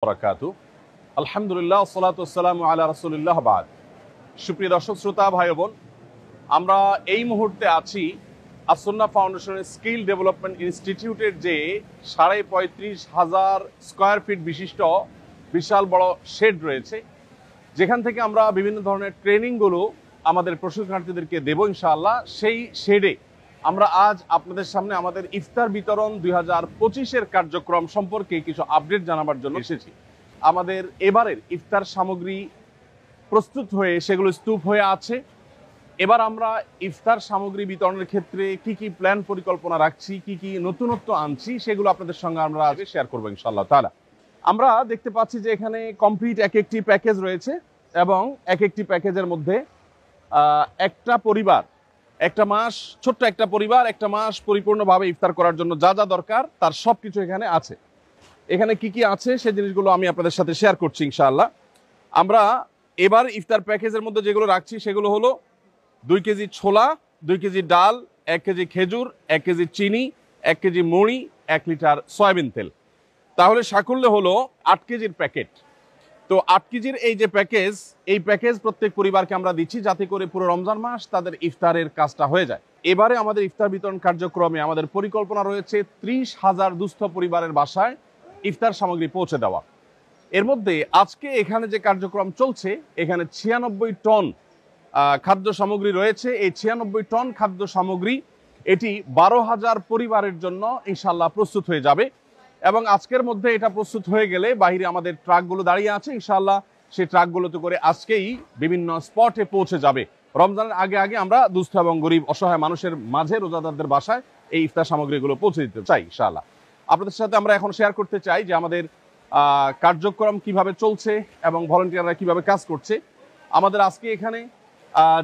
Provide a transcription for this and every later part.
বারাকাতুহু। আলহামদুলিল্লাহ ওয়াসসালাতু ওয়াসসালামু আলা রাসূলিল্লাহ বাদ। সুপ্রিয় দর্শক শ্রোতা ভাই বোন, আমরা এই মুহূর্তে আছি আস-সুন্নাহ ফাউন্ডেশনের স্কিল ডেভেলপমেন্ট ইনস্টিটিউটের যে 35,500 স্কয়ার ফিট বিশিষ্ট বিশাল বড় শেড রয়েছে, যেখান থেকে আমরা বিভিন্ন ধরনের ট্রেনিংগুলো আমাদের প্রশিক্ষণার্থীদেরকে দেব ইনশাআল্লাহ। সেই শেডে আমরা আজ আপনাদের সামনে আমাদের ইফতার বিতরণ 2025-এর কার্যক্রম সম্পর্কে কিছু আপডেট জানাবার জন্য এসেছি। আমাদের এবারের ইফতার সামগ্রী প্রস্তুত হয়ে সেগুলো স্তূপ হয়ে আছে। এবার আমরা ইফতার সামগ্রী বিতরণের ক্ষেত্রে কি কি প্ল্যান পরিকল্পনা রাখছি, কি কি নতুনত্ব আনছি, সেগুলো আপনাদের সঙ্গে আমরা আজ শেয়ার করবো ইনশাআল্লাহ তাআলা। আমরা দেখতে পাচ্ছি যে এখানে কমপ্লিট এক একটি প্যাকেজ রয়েছে এবং এক একটি প্যাকেজের মধ্যে একটা পরিবার একটা মাস, ছোট্ট একটা পরিবার একটা মাস পরিপূর্ণভাবে ইফতার করার জন্য যা যা দরকার তার সব কিছু এখানে আছে। এখানে কি কি আছে সেই জিনিসগুলো আমি আপনাদের সাথে শেয়ার করছি ইনশাআল্লাহ। আমরা এবার ইফতার প্যাকেজের মধ্যে যেগুলো রাখছি সেগুলো হলো 2 কেজি ছোলা, 2 কেজি ডাল, 1 কেজি খেজুর, 1 কেজি চিনি, 1 কেজি মুড়ি, 1 লিটার সয়াবিন তেল। তাহলে সাকুল্যে হলো 8 কেজির প্যাকেট। তো 8 কেজির এই যে প্যাকেজ, এই প্যাকেজ প্রত্যেক পরিবারকে আমরা দিচ্ছি যাতে করে পুরো রমজান মাস তাদের ইফতারের কাজটা হয়ে যায়। এবারে আমাদের ইফতার বিতরণ কার্যক্রমে আমাদের পরিকল্পনা রয়েছে 30,000 দুস্থ পরিবারের বাসায় ইফতার সামগ্রী পৌঁছে দেওয়া। এর মধ্যে আজকে এখানে যে কার্যক্রম চলছে, এখানে 96 টন খাদ্য সামগ্রী রয়েছে। এই 96 টন খাদ্য সামগ্রী এটি 12,000 পরিবারের জন্য ইনশাআল্লাহ প্রস্তুত হয়ে যাবে এবং আজকের মধ্যে এটা প্রস্তুত হয়ে গেলে বাইরে আমাদের ট্রাকগুলো দাঁড়িয়ে আছে, ইনশাআল্লাহ সেই ট্রাকগুলোতে করে আজকেই বিভিন্ন স্পটে পৌঁছে যাবে। রমজানের আগে আগে আমরা দুস্থ এবং গরিব অসহায় মানুষের মাঝে রোজাদারদের বাসায় এই ইফতার সামগ্রীগুলো পৌঁছে দিতে চাই ইনশাআল্লাহ। আপনাদের সাথে আমরা এখন শেয়ার করতে চাই যে আমাদের কার্যক্রম কিভাবে চলছে এবং ভলান্টিয়াররা কিভাবে কাজ করছে। আমাদের আজকে এখানে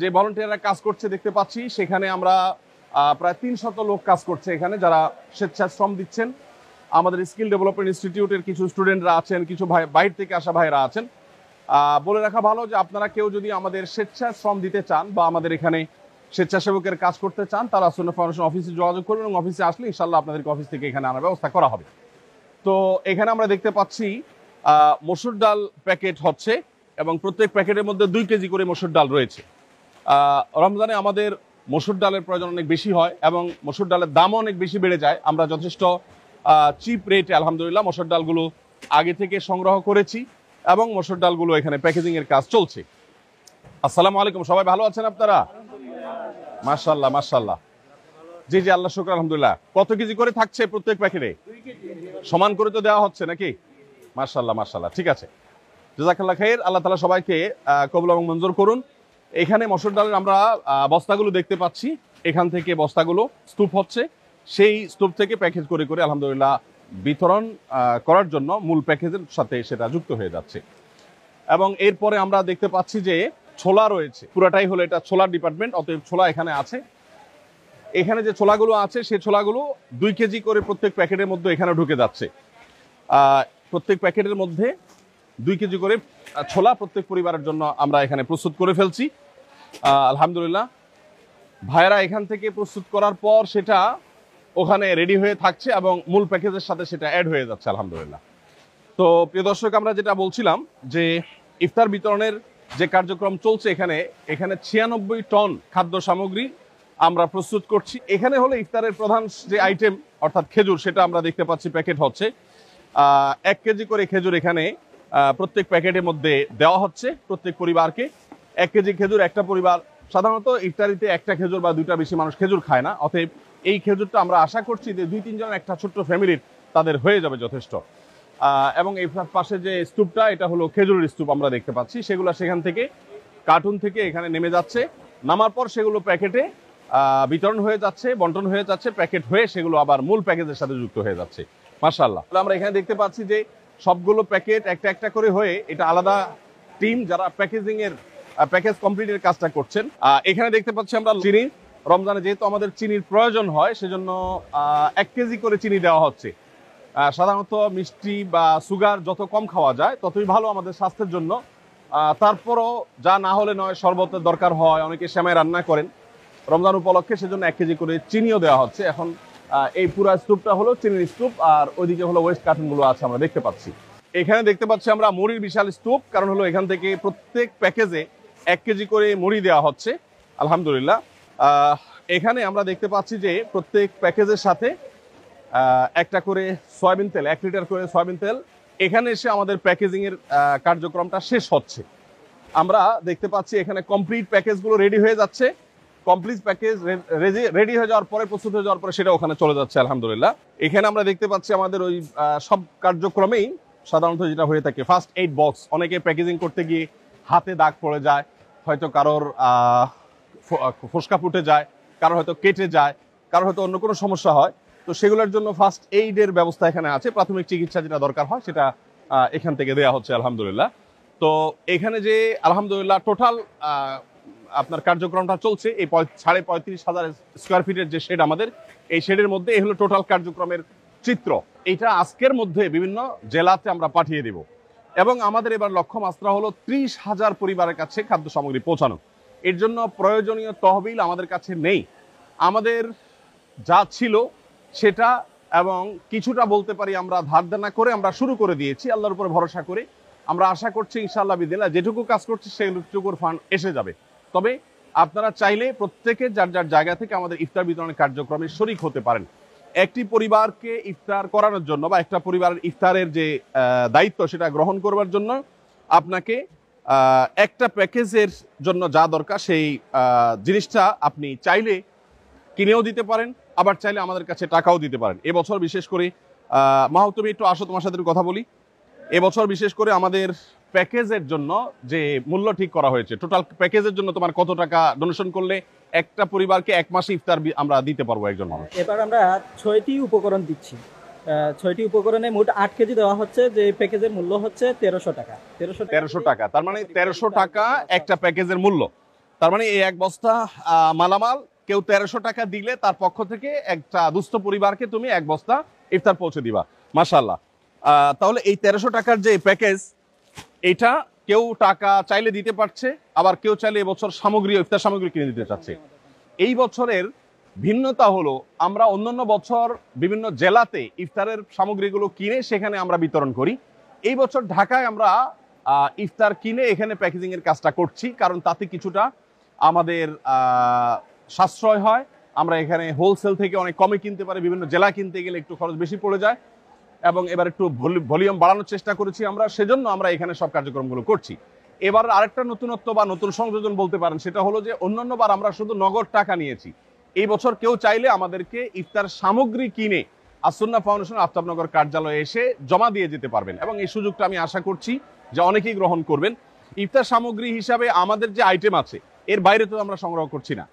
যে ভলান্টিয়াররা কাজ করছে দেখতে পাচ্ছি, সেখানে আমরা প্রায় 300 লোক কাজ করছে এখানে, যারা স্বেচ্ছাশ্রম দিচ্ছেন। আমাদের স্কিল ডেভেলপমেন্ট ইনস্টিটিউটের কিছু স্টুডেন্টরা আছেন, কিছু ভাই বাইরে থেকে আসা ভাইরা আছেন। বলে রাখা ভালো যে আপনারা কেউ যদি আমাদের স্বেচ্ছাশ্রম দিতে চান বা আমাদের এখানে স্বেচ্ছাসেবকের কাজ করতে চান, তারা আস-সুন্নাহ ফাউন্ডেশন অফিসে যোগাযোগ করবেন এবং অফিসে আসলে ইনশাআল্লাহ আপনাদেরকে অফিস থেকে এখানে আনার ব্যবস্থা করা হবে। তো এখানে আমরা দেখতে পাচ্ছি মসুর ডাল প্যাকেট হচ্ছে এবং প্রত্যেক প্যাকেটের মধ্যে 2 কেজি করে মসুর ডাল রয়েছে। রমজানে আমাদের মসুর ডালের প্রয়োজন অনেক বেশি হয় এবং মসুর ডালের দামও অনেক বেশি বেড়ে যায়। আমরা যথেষ্ট চিপ রেটে আলহামদুলিল্লাহ মসুর ডালগুলো আগে থেকে সংগ্রহ করেছি এবং মসুর ডালগুলো এখানে প্যাকেজিং এর কাজ চলছে। আসসালামু আলাইকুম, সবাই ভালো আছেন আপনারা? মাশাআল্লাহ মাশাআল্লাহ। জি জি, আল্লাহ শুকর আলহামদুলিল্লাহ। কত কেজি করে থাকছে প্রত্যেক প্যাকেটে? 2 কেজি। সমান করে তো দেওয়া হচ্ছে নাকি? মাশাআল্লাহ মাশাআল্লাহ, ঠিক আছে, জাযাকাল্লাহ খাইর। আল্লাহ তাআলা সবাইকে কবুল এবং মঞ্জুর করুন। এখানে মসুর ডালের আমরা বস্তাগুলো দেখতে পাচ্ছি, এখান থেকে বস্তাগুলো স্তূপ হচ্ছে, সেই স্তূপ থেকে প্যাকেজ করে করে আলহামদুলিল্লাহ বিতরণ করার জন্য মূল প্যাকেজের সাথে সেটা যুক্ত হয়ে যাচ্ছে। এবং এরপরে আমরা দেখতে পাচ্ছি যে ছোলা রয়েছে, পুরাটাই হলো এটা ছোলার ডিপার্টমেন্ট, অতএব ছোলা এখানে আছে। এখানে যে ছোলাগুলো আছে সেই ছোলাগুলো 2 কেজি করে প্রত্যেক প্যাকেটের মধ্যে এখানে ঢুকে যাচ্ছে। প্রত্যেক প্যাকেটের মধ্যে 2 কেজি করে ছোলা প্রত্যেক পরিবারের জন্য আমরা এখানে প্রস্তুত করে ফেলছি আলহামদুলিল্লাহ। ভাইয়েরা এখান থেকে প্রস্তুত করার পর সেটা ওখানে রেডি হয়ে থাকছে এবং মূল প্যাকেজের সাথে সেটা অ্যাড হয়ে যাচ্ছে আলহামদুলিল্লাহ। তো প্রিয় দর্শক, আমরা যেটা বলছিলাম যে ইফতার বিতরণের যে কার্যক্রম চলছে, এখানে 96 টন খাদ্য সামগ্রী আমরা প্রস্তুত করছি। এখানে হলো ইফতারের প্রধান যে আইটেম অর্থাৎ খেজুর, সেটা আমরা দেখতে পাচ্ছি প্যাকেট হচ্ছে। 1 কেজি করে খেজুর এখানে প্রত্যেক প্যাকেটের মধ্যে দেওয়া হচ্ছে প্রত্যেক পরিবারকে। 1 কেজি খেজুর, একটা পরিবার সাধারণত ইফতারিতে একটা খেজুর বা 2টা বেশি মানুষ খেজুর খায় না, অতএব এই খেজুরটা আমরা আশা করছি যে 2-3 জন একটা ছোট্ট ফ্যামিলির তাদের হয়ে যাবে যথেষ্ট। এবং এই পাশে যে স্তূপটা, এটা হলো খেজুরের স্তূপ আমরা দেখতে পাচ্ছি, সেগুলো সেখান থেকে কার্টুন থেকে এখানে নেমে যাচ্ছে। নামার পর সেগুলো প্যাকেটে বিতরণ হয়ে যাচ্ছে, বন্টন হয়ে যাচ্ছে, প্যাকেট হয়ে সেগুলো আবার মূল প্যাকেজের সাথে যুক্ত হয়ে যাচ্ছে মাশাআল্লাহ। আমরা এখানে দেখতে পাচ্ছি যে সবগুলো প্যাকেট একটা একটা করে হয়ে, এটা আলাদা টিম যারা প্যাকেজিং এর প্যাকেজ কমপ্লিটের কাজটা করছেন। এখানে দেখতে পাচ্ছি আমরা চিনি, রমজানে যেহেতু আমাদের চিনির প্রয়োজন হয় সেজন্য 1 কেজি করে চিনি দেওয়া হচ্ছে। সাধারণত মিষ্টি বা সুগার যত কম খাওয়া যায় ততই ভালো আমাদের স্বাস্থ্যের জন্য। তারপরও যা না হলে নয়, শরবতের দরকার হয়, অনেকে সেমাই রান্না করেন রমজান উপলক্ষে, সেজন্য 1 কেজি করে চিনিও দেওয়া হচ্ছে। এখন এই পুরা স্তূপটা হলো চিনির স্তূপ, আর ওইদিকে হলো ওয়েস্ট কার্টুনগুলো আছে আমরা দেখতে পাচ্ছি। এখানে দেখতে পাচ্ছি আমরা মুড়ির বিশাল স্তূপ, কারণ হলো এখান থেকে প্রত্যেক প্যাকেজে 1 কেজি করে মুড়ি দেওয়া হচ্ছে আলহামদুলিল্লাহ। এখানে আমরা দেখতে পাচ্ছি যে প্রত্যেক প্যাকেজের সাথে একটা করে সয়াবিন তেল, 1 লিটার করে সয়াবিন তেল এখানে এসে আমাদের প্যাকেজিং এর কার্যক্রমটা শেষ হচ্ছে। আমরা দেখতে পাচ্ছি এখানে কমপ্লিট প্যাকেজগুলো রেডি হয়ে যাচ্ছে। কমপ্লিট প্যাকেজ রেডি হয়ে যাওয়ার পরে, প্রস্তুত হয়ে যাওয়ার পরে সেটা ওখানে চলে যাচ্ছে আলহামদুলিল্লাহ। এখানে আমরা দেখতে পাচ্ছি আমাদের ওই সব কার্যক্রমেই সাধারণত যেটা হয়ে থাকে ফার্স্ট এইড বক্স, অনেকে প্যাকেজিং করতে গিয়ে হাতে দাগ পড়ে যায়, হয়তো কারোর ফোসকা ফুটে যায়, কারোর হয়তো কেটে যায়, কারোর হয়তো অন্য কোনো সমস্যা হয়। তো সেগুলোর জন্য ফার্স্ট এইডের ব্যবস্থা এখানে আছে। প্রাথমিক চিকিৎসা যেটা দরকার হয় সেটা এখান থেকে দেওয়া হচ্ছে আলহামদুলিল্লাহ। তো এখানে যে আলহামদুলিল্লাহ টোটাল আপনার কার্যক্রমটা চলছে, এই 35,500 স্কোয়ার ফিটের যে শেড আমাদের, এই শেডের মধ্যে এই হলো টোটাল কার্যক্রমের চিত্র। এইটা আজকের মধ্যে বিভিন্ন জেলাতে আমরা পাঠিয়ে দেব এবং আমাদের এবার লক্ষ্য মাত্রা হলো 30,000 পরিবারের কাছে খাদ্য সামগ্রী পৌঁছানো। এর জন্য প্রয়োজনীয় তহবিল আমাদের কাছে নেই। আমাদের যা ছিল সেটা এবং কিছুটা বলতে পারি আমরা ধার দেনা করে আমরা শুরু করে দিয়েছি আল্লাহর উপরে ভরসা করে। আমরা আশা করছি ইনশাআল্লাহ বিদিল্লাহ যেটুকু কাজ করছি সেটুকুর ফান্ড এসে যাবে। তবে আপনারা চাইলে প্রত্যেকে যার যার জায়গা থেকে আমাদের ইফতার বিতরণের কার্যক্রমে শরিক হতে পারেন। একটি পরিবারকে ইফতার করানোর জন্য বা একটা পরিবারের ইফতারের যে দায়িত্ব সেটা গ্রহণ করবার জন্য আপনাকে একটা প্যাকেজের জন্য যা দরকার সেই জিনিসটা আপনি চাইলে কিনেও দিতে পারেন, আবার চাইলে আমাদের কাছে টাকাও দিতে পারেন। এবছর বিশেষ করে মাহবুব তুমি একটু আসো, তোমার সাথে কথা বলি। এবছর বিশেষ করে আমাদের প্যাকেজের জন্য যে মূল্য ঠিক করা হয়েছে, টোটাল প্যাকেজের জন্য তোমার কত টাকা ডোনেশন করলে একটা পরিবারকে 1 মাসে ইফতার আমরা দিতে পারবো একজন মানুষ? এবার আমরা 6টি উপকরণ দিচ্ছি। 6টি উপকরণে মোট 8 কেজি দেওয়া হচ্ছে, যে প্যাকেজের মূল্য হচ্ছে 1300 টাকা। 1300 টাকা, তার মানে 1300 টাকা একটা প্যাকেজের মূল্য। তার মানে এই 1 বস্তা মালামাল কেউ 1300 টাকা দিলে তার পক্ষ থেকে একটা দুস্থ পরিবারকে তুমি 1 বস্তা ইফতার পৌঁছে দিবা। মাশাআল্লাহ। তাহলে এই 1300 টাকার যে প্যাকেজ, এটা কেউ টাকা চাইলে দিতে পারছে, আবার কেউ চাইলে এবছর সামগ্রী, ইফতার সামগ্রী কিনে দিতে চাচ্ছে। এই বছরের ভিন্নতা হলো আমরা অন্যান্য বছর বিভিন্ন জেলাতে ইফতারের সামগ্রীগুলো কিনে সেখানে আমরা বিতরণ করি। এই বছর ঢাকায় আমরা ইফতার কিনে এখানে প্যাকেজিং এর কাজটা করছি, কারণ তাতে কিছুটা আমাদের সাশ্রয় হয়। আমরা এখানে হোলসেল থেকে অনেক কমে কিনতে পারি, বিভিন্ন জেলা কিনতে গেলে একটু খরচ বেশি পড়ে যায় এবং এবার একটু ভলিউম বাড়ানোর চেষ্টা করেছি আমরা, সেজন্য আমরা এখানে সব কার্যক্রমগুলো করছি। এবার আরেকটা নতুনত্ব বা নতুন সংযোজন বলতে পারেন, সেটা হলো যে অন্যান্যবার আমরা শুধু নগদ টাকা নিয়েছি। এই বছর কেউ চাইলে আমাদেরকে ইফতার সামগ্রী কিনে আসুন্নাহ ফাউন্ডেশন আফতাবনগর কার্যালয়ে এসে জমা দিয়ে যেতে পারবেন এবং এই সুযোগটা আমি আশা করছি যে অনেকেই গ্রহণ করবেন। ইফতার সামগ্রী হিসাবে আমাদের যে আইটেম আছে এর বাইরে তো আমরা সংগ্রহ করছি না,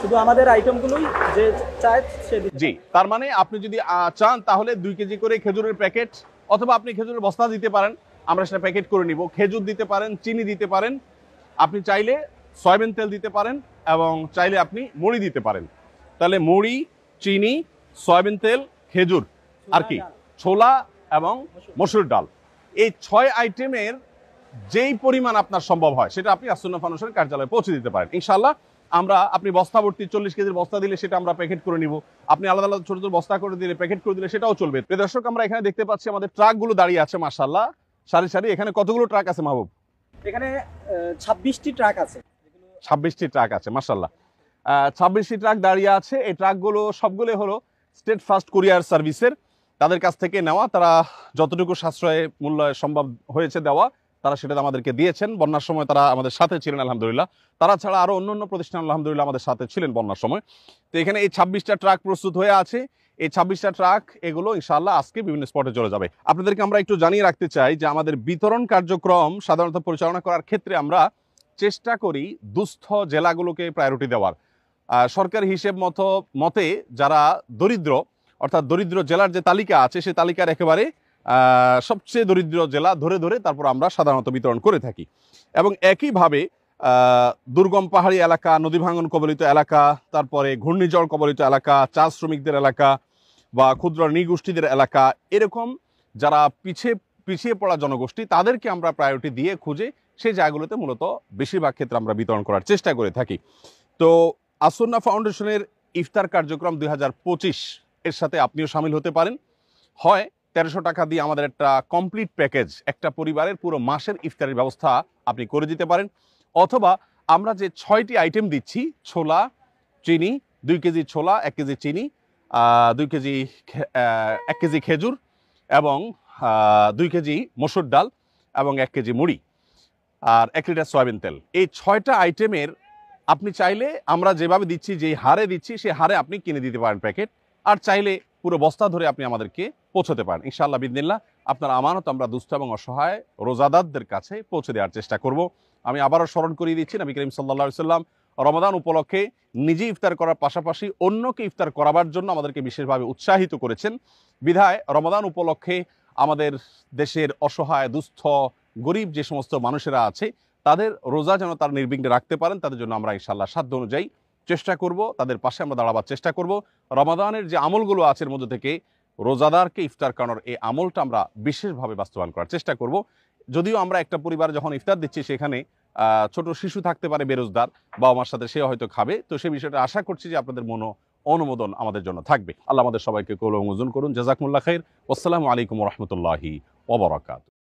শুধু আমাদের আইটেমগুলোই যে চায় সে দিতে। জি, তার মানে আপনি যদি চান তাহলে 2 কেজি করে খেজুরের প্যাকেট, অথবা আপনি খেজুরের বস্তা দিতে পারেন, আমরা সেটা প্যাকেট করে নিব। খেজুর দিতে পারেন, চিনি দিতে পারেন, আপনি চাইলে সয়াবিন তেল দিতে পারেন এবং চাইলে আপনি মুড়ি দিতে পারেন। তাহলে মুড়ি, চিনি, সয়াবিন তেল, খেজুর আর কি ছোলা এবং মসুর ডাল, এই 6 আইটেমের যেই পরিমাণ আপনার সম্ভব হয় সেটা আপনি আসুন্নাহ ফাউন্ডেশনের কার্যালয়ে পৌঁছে দিতে পারেন ইনশাআল্লাহ। আমরা আপনি বস্তা ভর্তি 40 কেজির বস্তা দিলে সেটা আমরা প্যাকেট করে নিব, আপনি আলাদা আলাদা ছোট ছোট বস্তা করে দিলে, প্যাকেট করে দিলে সেটাও চলবে। প্রিয় দর্শক, আমরা এখানে দেখতে পাচ্ছি আমাদের ট্রাকগুলো দাঁড়িয়ে আছে মাশাআল্লাহ সারি সারি। এখানে কতগুলো ট্রাক আছে মাহবুব? এখানে 26টি ট্রাক আছে। 26টি ট্রাক আছে মাশাআল্লাহ। 26টি ট্রাক দাঁড়িয়ে আছে। এই ট্রাকগুলো সবগুলো হলো স্টেট ফার্স্ট কুরিয়ার সার্ভিসের, তাদের কাছ থেকে নেওয়া। তারা যতটুকু সাশ্রয় মূল্য সম্ভব হয়েছে দেওয়া তারা সেটা আমাদেরকে দিয়েছেন। বন্যার সময় তারা আমাদের সাথে ছিলেন আলহামদুলিল্লাহ। তারা ছাড়া আরো অন্য প্রতিষ্ঠান আলহামদুলিল্লাহ আমাদের সাথে ছিলেন বন্যার সময়। তো এখানে এই 26টা ট্রাক প্রস্তুত হয়ে আছে। এই 26টা ট্রাক এগুলো ইনশাআল্লাহ আজকে বিভিন্ন স্পটে চলে যাবে। আপনাদেরকে আমরা একটু জানিয়ে রাখতে চাই যে আমাদের বিতরণ কার্যক্রম সাধারণত পরিচালনা করার ক্ষেত্রে আমরা চেষ্টা করি দুস্থ জেলাগুলোকে প্রায়োরিটি দেওয়ার। সরকারি হিসেব মতে যারা দরিদ্র, অর্থাৎ দরিদ্র জেলার যে তালিকা আছে সেই তালিকার একেবারে সবচেয়ে দরিদ্র জেলা ধরে ধরে তারপর আমরা সাধারণত বিতরণ করে থাকি। এবং একইভাবে দুর্গম পাহাড়ি এলাকা, নদী ভাঙন কবলিত এলাকা, তারপরে ঘূর্ণিঝড় কবলিত এলাকা, চা শ্রমিকদের এলাকা বা ক্ষুদ্র নৃগোষ্ঠীদের এলাকা, এরকম যারা পিছিয়ে পড়া জনগোষ্ঠী তাদেরকে আমরা প্রায়োরিটি দিয়ে খুঁজে সেই জায়গাগুলোতে মূলত বেশিরভাগ ক্ষেত্রে আমরা বিতরণ করার চেষ্টা করে থাকি। তো আসুন্নাহ ফাউন্ডেশনের ইফতার কার্যক্রম 2025 এর সাথে আপনিও সামিল হতে পারেন। হয় 1300 টাকা দিয়ে আমাদের একটা কমপ্লিট প্যাকেজ, একটা পরিবারের পুরো মাসের ইফতারের ব্যবস্থা আপনি করে দিতে পারেন। অথবা আমরা যে 6টি আইটেম দিচ্ছি, ছোলা, চিনি, 2 কেজি ছোলা, 1 কেজি চিনি, 2 কেজি 1 কেজি খেজুর এবং 2 কেজি মসুর ডাল এবং 1 কেজি মুড়ি আর 1 লিটার সয়াবিন তেল। এই 6টা আইটেমের আপনি চাইলে আমরা যেভাবে দিচ্ছি, যেই হারে দিচ্ছি সেই হারে আপনি কিনে দিতে পারেন প্যাকেট, আর চাইলে পুরো বস্তা ধরে আপনি আমাদেরকে পৌঁছতে পারেন। ইনশাআল্লাহ বিদিনিল্লাহ আপনার আমানত আমরা দুস্থ এবং অসহায় রোজাদারদের কাছে পৌঁছে দেওয়ার চেষ্টা করব। আমি আবারও স্মরণ করিয়ে দিচ্ছি, নবী করিম সাল্লাল্লাহু আলাইহি সাল্লাম রমাদান উপলক্ষে নিজে ইফতার করার পাশাপাশি অন্যকে ইফতার করাবার জন্য আমাদেরকে বিশেষভাবে উৎসাহিত করেছেন। বিধায় রমাদান উপলক্ষে আমাদের দেশের অসহায়, দুস্থ, গরিব যে সমস্ত মানুষেরা আছে তাদের রোজা যেন তারা নির্বিঘ্নে রাখতে পারেন, তাদের জন্য আমরা ইনশাআল্লাহ সাধ্য অনুযায়ী চেষ্টা করব, তাদের পাশে আমরা দাঁড়াবার চেষ্টা করব। রমাদানের যে আমলগুলো আছে এর মধ্যে থেকে রোজাদারকে ইফতার করানোর এই আমলটা আমরা বিশেষভাবে বাস্তবায়ন করার চেষ্টা করব। যদিও আমরা একটা পরিবারে যখন ইফতার দিচ্ছি সেখানে ছোট শিশু থাকতে পারে বেরোজগার, বাবা মার সাথে সে হয়তো খাবে, তো সেই বিষয়টা আশা করছি যে আপনাদের অনুমোদন আমাদের জন্য থাকবে। আল্লাহ আমাদের সবাইকে কবুল ও মঞ্জুর করুন। জাযাকুমুল্লাহ খাইর। আসসালামু আলাইকুম ওয়া রাহমাতুল্লাহি ওয়া বারাকাতুহু।